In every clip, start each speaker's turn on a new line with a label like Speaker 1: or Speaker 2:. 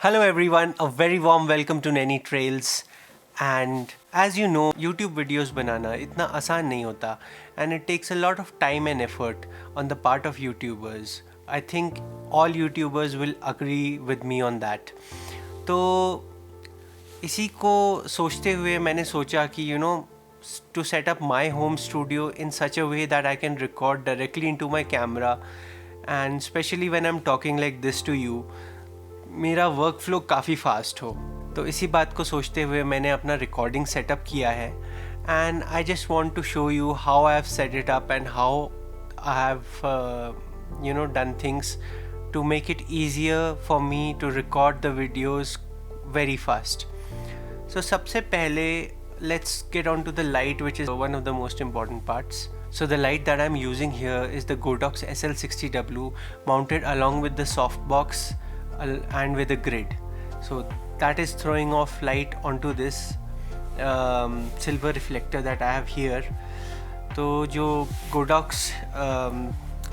Speaker 1: Hello everyone, a very warm welcome to Naini Trails. And as you know, YouTube videos बनाना इतना आसान नहीं होता and it takes a lot of time and effort on the part of YouTubers. I think all YouTubers will agree with me on that. तो इसी को सोचते हुए मैंने सोचा कि to set up my home studio in such a way that I can record directly into my camera, and especially when I'm talking like this to you, मेरा work flow काफ़ी फास्ट हो. तो इसी बात को सोचते हुए मैंने अपना रिकॉर्डिंग सेटअप किया है and I just want to show you how I have set it up and how I have done things to make it easier for me to record the videos very fast. So सबसे पहले let's get on to the light, which is one of the most important parts. So the light that I'm using here is the Godox SL60W mounted along with the softbox and with a grid. So that is throwing off light onto this silver reflector that I have here. तो जो Godox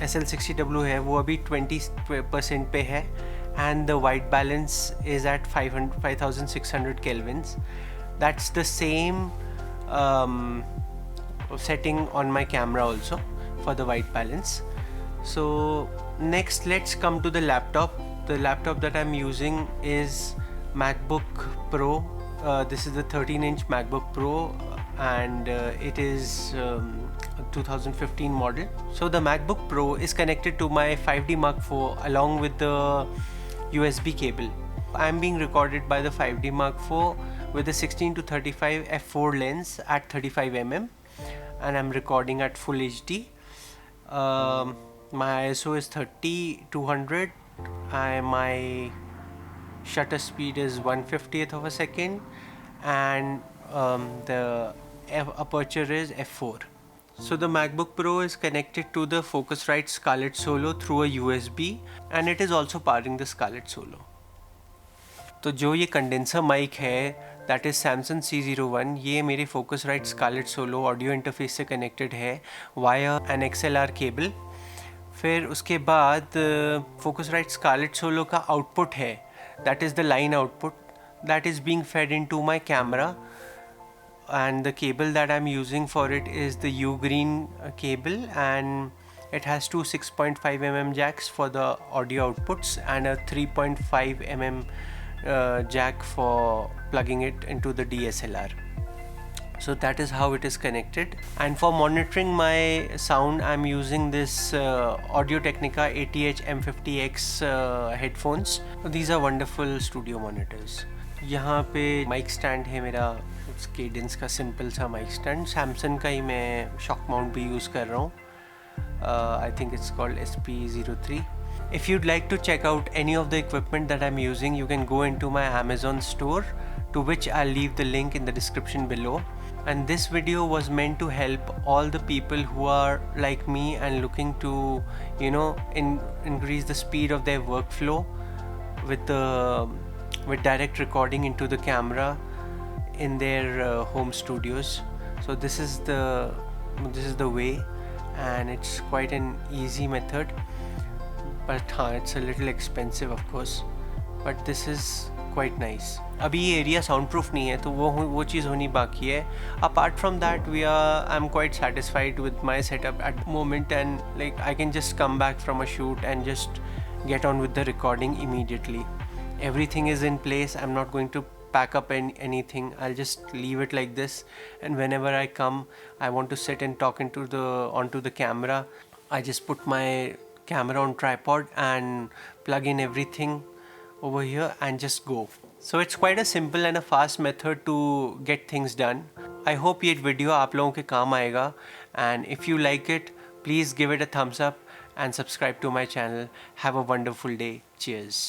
Speaker 1: SL60W है वो अभी 20% पे है and the white balance is at 5600 kelvins. That's the same setting on my camera also for the white balance. So next let's come to the laptop. The laptop that I'm using is MacBook Pro. This is the 13-inch MacBook Pro and it is 2015 model. So the MacBook Pro is connected to my 5D Mark IV along with the USB cable. I'm being recorded by the 5D Mark IV with a 16 to 35 f4 lens at 35 mm and I'm recording at full HD. My ISO is 30-200 and my shutter speed is 1/50th of a second and the aperture is f4. So the MacBook Pro is connected to the Focusrite Scarlett Solo through a USB and it is also powering the Scarlett Solo. तो जो ये condenser mic है that is Samsung C01, ये मेरे Focusrite Scarlett Solo audio interface से connected है via N XLR cable. फिर उसके बाद Focusrite Scarlett Solo का आउटपुट है that is the line output that is being fade into my camera. And the cable that I'm using for it is the Ugreen cable and it has two 6.5 mm jacks for the audio outputs and a 3.5 mm jack for plugging it into the DSLR. So that is how it is connected. And for monitoring my sound I'm using this Audio-Technica ATH M50X headphones. These are wonderful studio monitors. यहाँ पे mic stand है मेरा cadence का simple सा mic stand. Samsung का ही मैं shock mount भी use कर रहा हूँ. I think it's called SP03. If you'd like to check out any of the equipment that I'm using, you can go into my Amazon store, to which I'll leave the link in the description below. And this video was meant to help all the people who are like me and looking to increase the speed of their workflow with direct recording into the camera in their home studios. So this is the way, and it's quite an easy method, but it's a little expensive of course, but this is quite nice. अभी ये area sound proof नहीं है तो वो चीज़ होनी बाकी है. Apart from that I'm quite satisfied with my setup at the moment, and like I can just come back from a shoot and just get on with the recording immediately. Everything is in place. I'm not going to pack up anything. I'll just leave it like this, and whenever I come I want to sit and talk onto the camera. I just put my camera on tripod and plug in everything over here and just go. So it's quite a simple and a fast method to get things done. I hope ये video आप लोगों के काम आएगा, and if you like it please give it a thumbs up and subscribe to my channel. Have a wonderful day. Cheers.